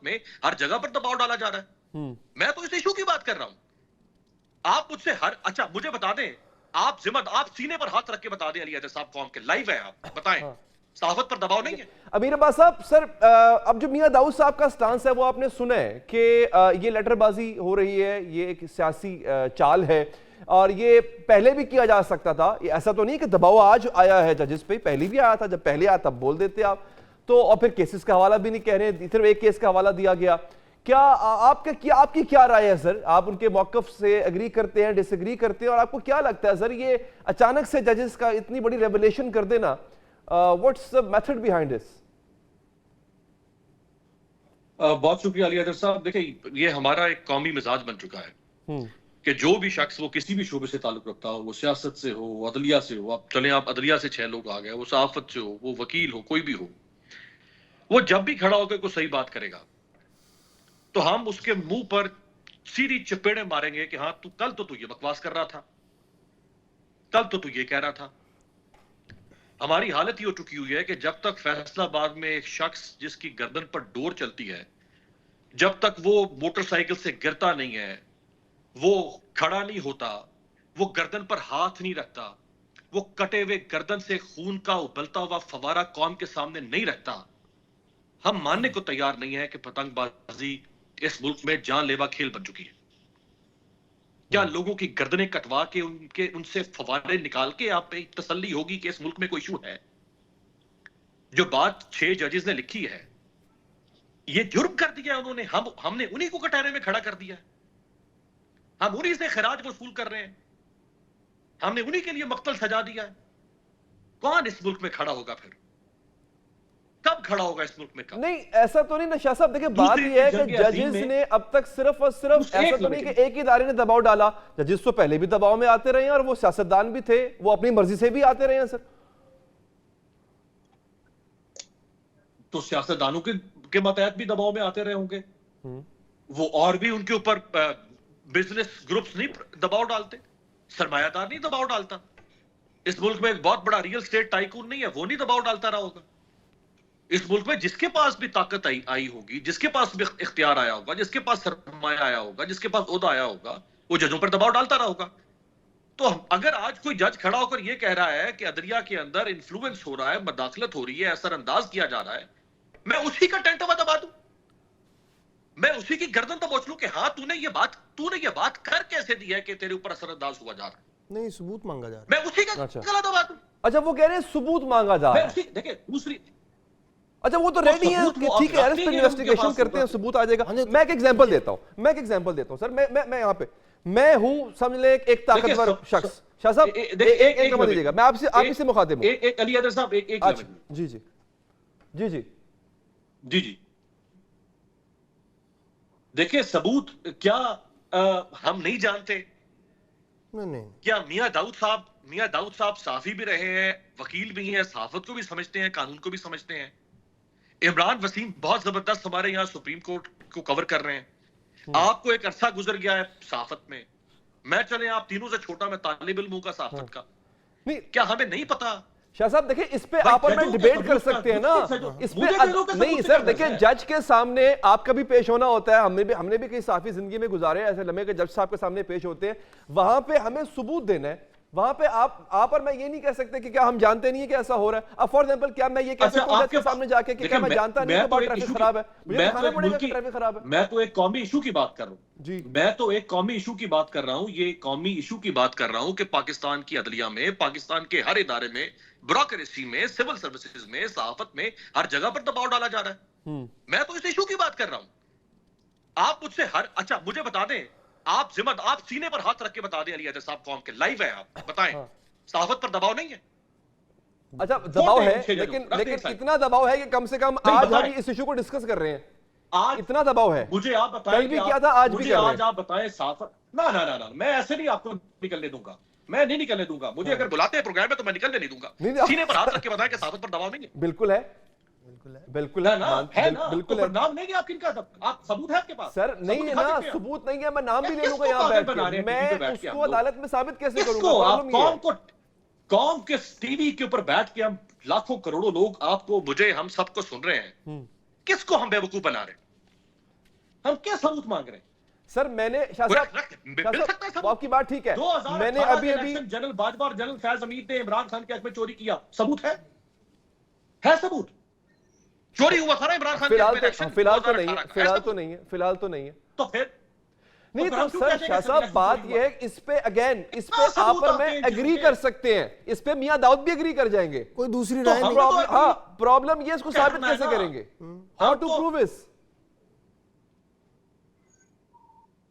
में हर जगह पर दबाव डाला जा रहा है। मैं तो इस इशू की बात कर रहा हूं। आप मुझसे मुझे बता दें, आप सीने पर हाथ रख के बता दें, अली हैदर साहब कौम के लाइव है, आप बताएं सहाफत पर दबाव नहीं है। अमीर अब्बास साहब, सर अब जो मियां दाऊद साहब का स्टांस है वो आपने सुना है कि ये लेटरबाजी हो रही है, ये एक सियासी चाल है और ये पहले भी किया जा सकता था। ये ऐसा तो नहीं कि दबाव आज आया है जजेस पे, पहले भी आया था। जब पहले आया तब बोल देते आप तो, और फिर केसेस का हवाला भी नहीं कह रहे, सिर्फ एक केस का हवाला दिया गया। क्या आपकी क्या राय है सर? आप उनके मौकफ से एग्री करते हैं, डिसएग्री करते हैं, और आपको क्या लगता है सर ये अचानक से जजेस का इतनी बड़ी रेवलेशन कर देना, what's the method behind this? बहुत शुक्रिया अली हैदर साहब। देखिए, ये हमारा एक कौमी मिजाज बन चुका है कि जो भी शख्स वो किसी भी शोबे से ताल्लुक रखता हो, वो सियासत से हो, अदलिया से हो, आप अदलिया से 6 लोग आ गए, वो सहाफत से हो, वो वकील हो, कोई भी हो, वो जब भी खड़ा होकर कोई सही बात करेगा तो हम उसके मुंह पर सीधी चपेड़े मारेंगे कि हाँ कल तो तू ये बकवास कर रहा था, कल तो तू ये कह रहा था। हमारी हालत ही हो चुकी हुई है कि जब तक फैसलाबाद में एक शख्स जिसकी गर्दन पर डोर चलती है, जब तक वो मोटरसाइकिल से गिरता नहीं है, वो खड़ा नहीं होता, वो गर्दन पर हाथ नहीं रखता, वो कटे हुए गर्दन से खून का उबलता हुआ फवारा कौम के सामने नहीं रखता, हम मानने को तैयार नहीं है कि पतंगबाजी इस मुल्क में जानलेवा खेल बन चुकी है। क्या लोगों की गर्दनें कटवा के उनसे फवारे निकाल के आप पे तसल्ली होगी कि इस मुल्क में कोई इशू है? जो बात 6 जजेस ने लिखी है, ये जुर्म कर दिया उन्होंने, हमने उन्हीं को कटहरे में खड़ा कर दिया है, हम उन्हीं से खराज वसूल कर रहे हैं, हमने उन्हीं के लिए मक्तल सजा दिया है। कौन इस मुल्क में खड़ा होगा फिर? कब खड़ा होगा इस मुल्क में? कब? नहीं, ऐसा तो नहीं ना शाह साहब। देखिए, बात यह है कि जजेस ने अब तक सिर्फ और सिर्फ ऐसा तो नहीं कि एक ही इदारे ने दबाव डाला। जजेस तो पहले भी दबाव में आते रहे हैं और वो सियासतदान भी थे, वो अपनी मर्जी से भी आते रहे हैं सर। तो सियासतदानों के मतहत भी दबाव में आते रहे होंगे, वो और भी उनके ऊपर बिजनेस ग्रुप्स नहीं दबाव डालते, सरमायादार नहीं दबाव डालता। इस मुल्क में एक बहुत बड़ा रियल स्टेट टाइकून नहीं है, वो नहीं दबाव डालता रहा होगा। इस मुल्क में जिसके पास भी ताकत आई होगी, जिसके पास भी इख्तियार आया होगा, जिसके पास सरमाया आया होगा, जिसके पास ओहदा आया होगा, वो जजों पर दबाव डालता रहा होगा। तो अगर आज कोई जज खड़ा होकर यह कह रहा है कि अदलिया के अंदर इन्फ्लुएंस हो रहा है, मदाखलत हो रही है, असरअंदाज किया जा रहा है, मैं उसी का टेंटवा दबा दूं, मैं उसी की गर्दन दबोच लूं कि हाँ तूने ये बात कर कैसे दी है कि तेरे ऊपर असरअंदाज हुआ जा रहा है? नहीं, सबूत मांगा जा रहा है, मैं उसी का गला दबा दूं। अच्छा, वो कह रहे हैं सबूत मांगा जा रहा है। देखिए दूसरी, अच्छा, वो तो रेडी है कि ठीक है, अरेस्ट इन्वेस्टिगेशन करते हैं, सबूत आ जाएगा। मैं एक एग्जांपल देता हूं सर। मैं यहां पे मैं हूं, समझ ले एक ताकतवर शख्स। शाह साहब एक नंबर दीजिएगा, मैं आपसे मुखातिब हूं। अली हैदर साहब एक जी जी जी जी जी जी देखिए, सबूत क्या हम नहीं जानते? नहीं, क्या मियां दाऊद साहब साफी भी रहे हैं, वकील भी हैं, सहाफत को भी समझते हैं, कानून को भी समझते हैं। इमरान वसीम बहुत जबरदस्त हमारे यहाँ सुप्रीम कोर्ट को कवर कर रहे हैं। आपको एक अरसा गुजर गया है सहाफत में, मैं चले आप तीनों से छोटा, मैं तालिब इल्म का सहाफत का। नहीं, क्या हमें नहीं पता? शाह साहब देखिए, इस पे आप और मैं डिबेट कर सकते हैं ना, इस पे नहीं सर। देखिए, जज के सामने आपका भी पेश होना होता है, हमने भी कई साफी जिंदगी में गुजारे ऐसे लम्हे के जज साहब के सामने पेश होते हैं, वहां पे हमें सबूत देना है। वहां पे आप और मैं ये नहीं कह सकते कि क्या हम जानते नहीं है कि ऐसा हो रहा है। अब फॉर एग्जांपल, क्या मैं ये कह सकता हूं आपके सामने जाके कि क्या मैं जानता नहीं हूं ट्रैफिक खराब है, मुझे दिखाना पड़ेगा कि ट्रैफिक खराब है? मैं तो एक कौमी इशू की बात कर रहा हूं जी, मैं तो एक कौमी इशू की बात कर रहा हूं, ये कौमी इशू की बात कर रहा हूं कि पाकिस्तान की अदलिया में, पाकिस्तान के हर इदारे में, ब्यूरोक्रेसी में, सिविल सर्विसेज में, सहाफत में, हर जगह पर दबाव डाला जा रहा है। मैं तो इस इशू की बात कर रहा हूं। आप मुझसे अच्छा मुझे बता दें, आप सीने पर हाथ रख के बता दें, अली हैदर साहब कौम के लाइव है, आप बताएं सहाफत पर दबाव नहीं है? अच्छा, दबाव है, लेकिन इतना दबाव है कि कम से कम आज हम इस इशू को डिस्कस कर रहे हैं, आज इतना दबाव है। मुझे आप बताएं, कल भी क्या था, आज भी क्या है? आज आप बताएं सहाफत। ना, मैं ऐसे नहीं आपको निकलने दूंगा, मैं नहीं निकलने दूंगा। मुझे अगर बुलाते हैं प्रोग्राम में तो मैं निकलने नहीं दूंगा। सीने पर हाथ रख के बताएं कि सहाफत पर दबाव नहीं है? बिल्कुल है, बिल्कुल है ना, बिल्कुल है। नाम नहीं है आप किनका? आप सबूत है आपके पास? सर नहीं है ना, सबूत नहीं है, मैं नाम भी ले लूंगा यहाँ बैठ के, मैं उसको अदालत में साबित कैसे करूंगा? कौम के टीवी के ऊपर बैठ के हम लाखों करोड़ों लोग आपको, मुझे, हम सबको सुन रहे हैं, किसको हम बेवकूफ बना रहे हैं? हम क्या सबूत मांग रहे हैं? सर मैंने शाह मिल सकता है साहब, आपकी बात ठीक है, 2018 मैंने अभी जनरल बाजवा और जनरल फैज हमीद ने इमरान खान के हक में चोरी किया, सबूत है सबूत, चोरी हुआ था ना इमरान खान फिलहाल के तो फिलहाल तो नहीं है, फिलहाल तो नहीं है। तो फिर नहीं तो सर शाह साहब बात यह है, इस पे अगेन इस पे आप और मैं एग्री कर सकते हैं, इस पे मियां दाऊद भी एग्री कर जाएंगे, कोई दूसरी राय नहीं। हाँ प्रॉब्लम ये इसको साबित कैसे करेंगे, हाउ टू प्रूव इस?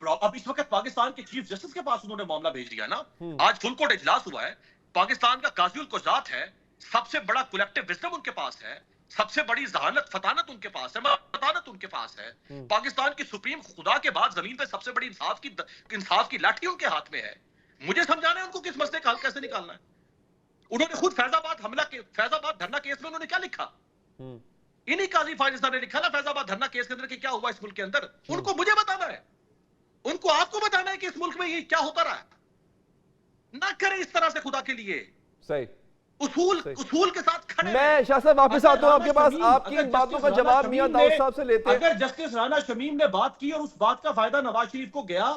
अब इस वक्त पाकिस्तान के चीफ जस्टिस के पास उन्होंने मामला भेज दिया ना, आज फुल कोर्ट इजलास हुआ है, पाकिस्तान का काज़ी कुज़ात है, सबसे बड़ा कलेक्टिव विजडम उनके पास है, सबसे बड़ी जहानत फतानत उनके पास है, मतानत उनके पास है, पाकिस्तान की सुप्रीम खुदा के बाद जमीन पे सबसे बड़ी इंसाफ की लाठी उनके हाथ में है। मुझे समझाना है उनको किस मसले का हल कैसे निकालना है। उन्होंने खुद फैजाबाद धरना केस में उन्होंने क्या लिखा, इन्हीं काजी फायज़ ने लिखा ना फैजाबाद धरना केस के अंदर कि क्या हुआ इस मुल्क के अंदर। उनको मुझे बताना है, उनको आपको बताना है कि इस मुल्क में ये क्या होता रहा है। ना करें इस तरह से खुदा के लिए, सही उसूल के साथ खड़े। मैं शाह साहब वापस आता हूं आपके पास, आपकी इन बातों का जवाब मियां दाऊद साहब से लेते हैं। अगर जस्टिस राना शमीम ने बात की और उस बात का फायदा नवाज शरीफ को गया,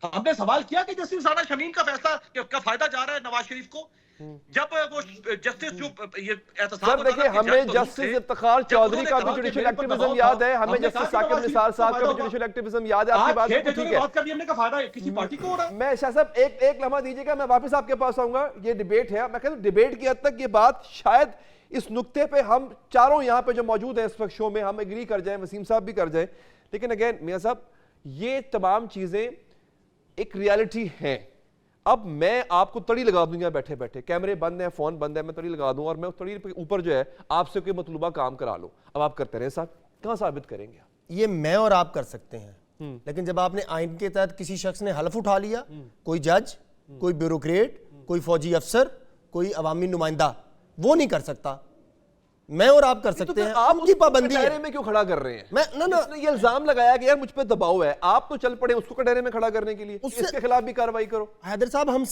हमने सवाल किया कि जस्टिस राना शमीम का फैसला का फायदा जा रहा है नवाज शरीफ को, जब वो जस्टिस जो ये सर देखिए, हमें जस्टिस इफ्तिखार चौधरी का भी जुडिशियल एक्टिविज्म याद है, हमें जस्टिस साकिब निसार साहब का भी जुडिशियल एक्टिविज्म याद है। आपकी बात ठीक है, बात करनी हमने का फायदा किसी पार्टी को हो रहा है। मैं शाह साहब एक लम्हा दीजिएगा, मैं वापस आपके पास आऊंगा। ये डिबेट है, मैं कहता हूं डिबेट की हद तक ये बात शायद इस नुक्ते पे हम चारों यहाँ पे जो मौजूद हैं इस वक्त शो में हम एग्री कर जाएं, वसीम साहब भी कर जाएं, लेकिन अगेन मियां साहब ये तमाम चीजें एक रियलिटी हैं। अब मैं आपको तड़ी लगा दूंगा बैठे बैठे, कैमरे बंद हैं, फोन बंद है, मैं तड़ी लगा दूं और मैं उस तड़ी के ऊपर जो है आपसे कोई मतलूबा काम करा लूं। अब आप करते रहे साहब, कहां साबित करेंगे? ये मैं और आप कर सकते हैं, लेकिन जब आपने आइन के तहत किसी शख्स ने हलफ उठा लिया, कोई जज, कोई ब्यूरोक्रेट, कोई फौजी अफसर, कोई अवामी नुमाइंदा, वो नहीं कर सकता। मैं और आप कर सकते हैं। आप उनकी पाबंदी कटहरे में क्यों खड़ा कर रहे हैं? मैं ना ये इल्जाम लगाया कि यार मुझ पे दबाव है, आप तो चल पड़े उसको कटहरे में खड़ा करने के लिए, इसके खिलाफ भी कार्रवाई करो। हैदर साहब, हम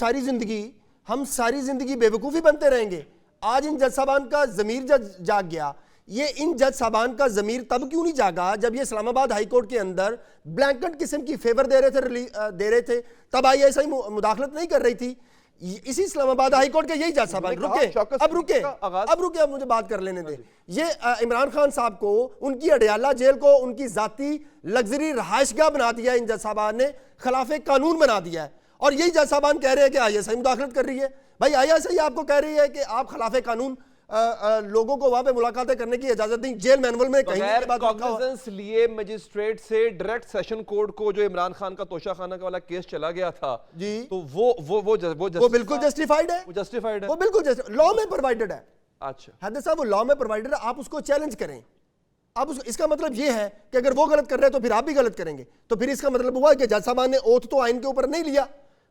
सारी जिंदगी बेवकूफ़ी बनते रहेंगे। आज इन जज साहबान का ज़मीर जाग गया। ये इन जज साहबान का ज़मीर तब क्यों नहीं जागा जब ये इस्लामाबाद हाई कोर्ट के अंदर ब्लैंकेट किस्म की फेवर दे रहे थे, तब ISI मुदाखलत नहीं कर रही थी। इसी इस्लामाबाद हाई कोर्ट के यही जज साहब अब रुके, अब मुझे बात कर लेने दें। ये इमरान खान साहब को उनकी अडयाला जेल को उनकी जाती लग्जरी रहायशगाह बना दिया, इन जज साहबान ने खिलाफे कानून बना दिया है। और यही जज साहबान कह रहे हैं कि ISI मुदाखलत कर रही है। भाई ISI आपको कह रही है कि आप खिलाफे कानून लोगों को वहां पे मुलाकातें करने की इजाजत दी, जेल मैनुअल में कहीं कॉग्निजेंस लिए मजिस्ट्रेट से डायरेक्ट सेशन कोर्ट को जो इमरान खान का तोशाखाना वाला केस चला गया था जी, तो वो बिल्कुल जस्टिफाइड है, वो बिल्कुल लॉ में प्रोवाइडेड है। अच्छा हैदर साहब, वो लॉ में प्रोवाइडेड है, आप उसको चैलेंज करें। अब इसका मतलब ये है कि अगर वो गलत कर रहे हैं तो फिर आप भी गलत करेंगे, तो फिर इसका मतलब हुआ कि जज साहब ने ओथ तो आइन के ऊपर नहीं लिया,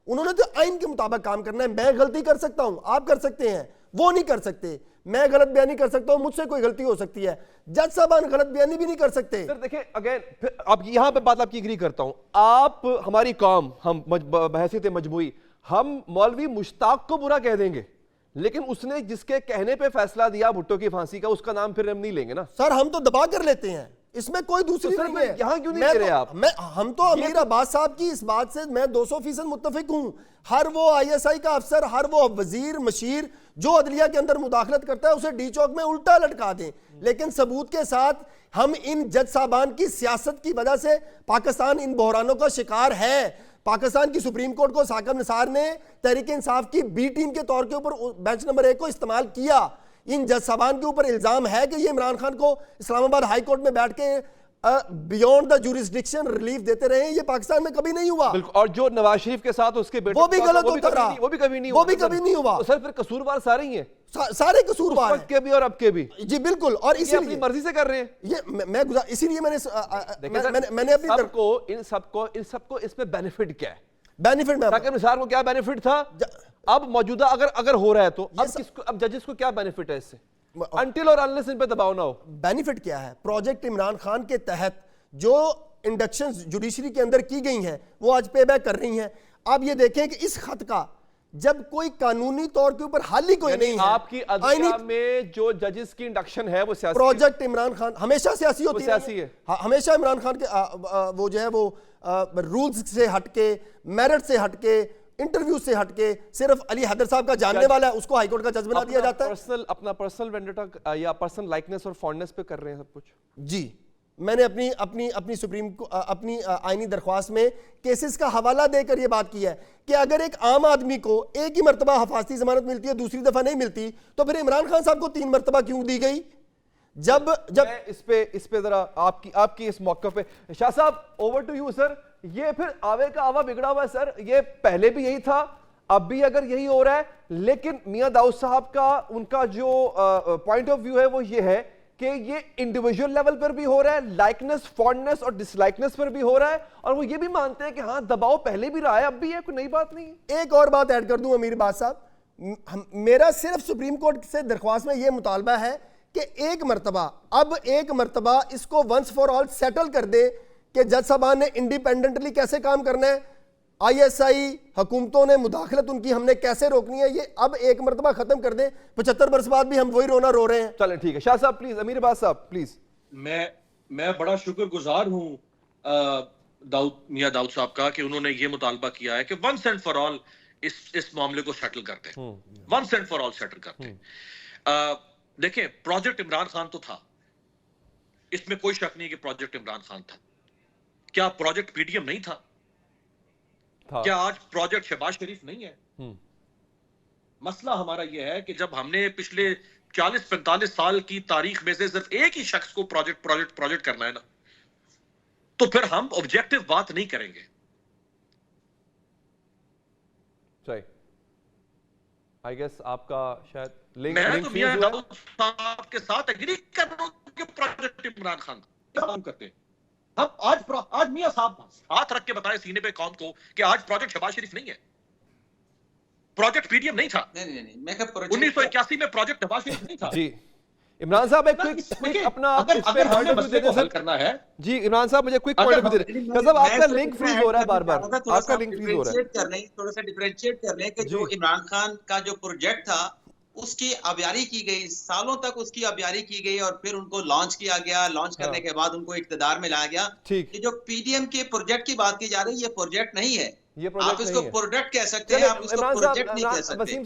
उन्होंने तो आइन के मुताबिक काम करना है। मैं गलती कर सकता हूं, आप कर सकते हैं, वो नहीं कर सकते। मैं गलत बयानी कर सकता हूं, मुझसे कोई गलती हो सकती है, जज साहबान गलत बयानी भी नहीं कर सकते। सर देखिए अगेन फिर अब यहां पे बात आपकी एग्री करता हूं। आप हमारी कौम, हम बहसीत मजमूई, हम मौलवी मुश्ताक को बुरा कह देंगे, लेकिन उसने जिसके कहने पे फैसला दिया भुट्टो की फांसी का, उसका नाम फिर हम नहीं लेंगे ना। सर हम तो दबा कर लेते हैं, इसमें कोई दूसरी नहीं है। यहां क्यों नहीं ले रहे आप? हम तो अमीर अब्बास साहब की इस बात से मैं 200% मुत्तफिक हूं। हर वो ISI का अफसर, हर वो वजीर मशीर जो अदलिया के अंदर मुदाखलत करता है, उसे डी चौक में उल्टा लटका दें, लेकिन सबूत के साथ हम इन जज साहबान की सियासत की वजह से पाकिस्तान इन बहरानों का शिकार है। पाकिस्तान की सुप्रीम कोर्ट को साकिब निसार ने तहरीक इंसाफ की B टीम के तौर के ऊपर बेंच नंबर 1 को इस्तेमाल किया। इन जज साहबान के ऊपर इल्जाम है कि ये इमरान खान को इस्लामाबाद हाई कोर्ट में बैठ के बियॉन्ड द जुरिस्डिक्शन रिलीफ देते रहे। ये पाकिस्तान में कभी नहीं हुआ। और जो नवाज शरीफ के साथ उसके बेटे वो भी गलत होता रहा, वो भी कभी नहीं हुआ। तो सर फिर कसूरवार सारे ही हैं, सारे कसूरवार हैं, के भी और अब के भी। जी बिल्कुल, और इसी अपनी मर्जी से कर रहे हैं ये इसीलिए मैंने अपनी इन सबको इसमें बेनिफिट क्या है? बेनिफिट में साकिब निसार को क्या बेनिफिट था? अब मौजूदा अगर हो रहा है तो अब जजेस को क्या बेनिफिट है इससे, अनटिल और अनलेस इन पे दबाव ना हो? बेनिफिट क्या है? प्रोजेक्ट इमरान खान के तहत जो इंडक्शन जुडिशरी के अंदर की गई हैं वो आज पे बैक कर रही हैं। आप ये देखें कि इस खत का जब कोई कानूनी तौर के ऊपर हल ही कोई नहीं है। आपकी अदलिया में जो जजेस की इंडक्शन है वो सियासी प्रोजेक्ट इमरान खान हमेशा सियासी होती है, सियासी है। हाँ, हमेशा इमरान खान के वो जो है वो रूल्स से हटके, मेरिट से हटके, इंटरव्यू से हटके, सिर्फ अली हैदर साहब का जानने वाला है उसको हाईकोर्ट का जज बना दिया जाता है। अपना पर्सनल वेंडेटा या पर्सनल लाइकनेस और फॉन्डनेस पे कर रहे हैं सब कुछ। जी, मैंने अपनी सुप्रीम को अपनी आईनी दरख्वास्त में केसेस का हवाला देकर यह बात की है कि अगर एक आम आदमी को एक ही मरतबा हफाजती जमानत मिलती है, दूसरी दफा नहीं मिलती, तो फिर इमरान खान साहब को 3 मरतबा क्यों दी गई? जब इस पे जरा आपकी इस मौके पे शाह साहब, ओवर टू यू सर। ये फिर आवे का आवा बिगड़ा हुआ है सर, ये पहले भी यही था, अब भी अगर यही हो रहा है, लेकिन मियां दाऊद साहब का उनका जो पॉइंट ऑफ व्यू है वो ये है कि ये इंडिविजुअल लेवल पर भी हो रहा है, लाइकनेस, फॉन्डनेस और डिसलाइकनेस पर भी हो रहा है, और वो ये भी मानते हैं कि हाँ दबाव पहले भी रहा है, अब भी है, कोई नई बात नहीं है। एक और बात ऐड कर दूं अमीर बात साहब, मेरा सिर्फ सुप्रीम कोर्ट से दरख्वास्त में यह मुतालबा है कि एक मरतबा इसको वंस फॉर ऑल सेटल कर दे कि जज साहबान ने इंडिपेंडेंटली कैसे काम करना है, आईएसआई हुकूमतों ने मुदाखलत उनकी हमने कैसे रोकनी है, ये अब एक मरतबा खत्म कर दे। 75 वर्ष बाद भी हम वही रोना रो रहे हैं। चलें ठीक है शाह साहब प्लीज, अमीर अब्बास साहब प्लीज। मैं बड़ा शुक्रगुजार हूं मियां दाऊद साहब का कि उन्होंने ये मुतालबा किया है कि वंस एंड फॉर ऑल इस मामले को सेटल करते हैं, once and for all settle करते हैं। देखें, प्रोजेक्ट इमरान खान तो था, इसमें कोई शक नहीं कि प्रोजेक्ट इमरान खान था। क्या प्रोजेक्ट पीडीएम नहीं था? क्या आज प्रोजेक्ट शहबाज शरीफ नहीं है? मसला हमारा यह है कि जब हमने पिछले 40-45 साल की तारीख में से सिर्फ एक ही शख्स को प्रोजेक्ट करना है ना, तो फिर हम ऑब्जेक्टिव बात नहीं करेंगे। सही, आई गेस आपका शायद मैं तो मियां दाऊद साहब के साथ एग्री कर रहा हूं कि प्रोजेक्ट इमरान खान काम करते हैं। हम आज मियां साहब हाथ रख के बताएं सीने पे कौम को कि आज प्रोजेक्ट शहबाज शरीफ नहीं है, प्रोजेक्ट पीडीएम नहीं था। नहीं, मैं 1981 में प्रोजेक्ट शहबाज शरीफ नहीं था। जी इमरान साहब एक क्विक अपना अगर हमने मसले को हल करना है। जी इमरान साहब मुझे क्विक पॉइंट ऑफ व्यू दे दें। साहब आपका लिंक फ्रीज हो रहा है बार-बार, आपका लिंक फ्रीज हो रहा है। थोड़ा सा डिफरेंशिएट कर लें कि जो इमरान खान का जो प्रोजेक्ट था उसकी आबियारी की गई, सालों तक उसकी आबियारी की गई और फिर उनको लॉन्च किया गया। लॉन्च करने के बाद उनको इक्तदार में लाया गया। ये जो पीडीएम के प्रोजेक्ट की बात की जा रही है, ये प्रोजेक्ट नहीं है। आप इसको प्रोडक्ट कह सकते हैं, आप इसको प्रोजेक्ट नहीं कह सकते।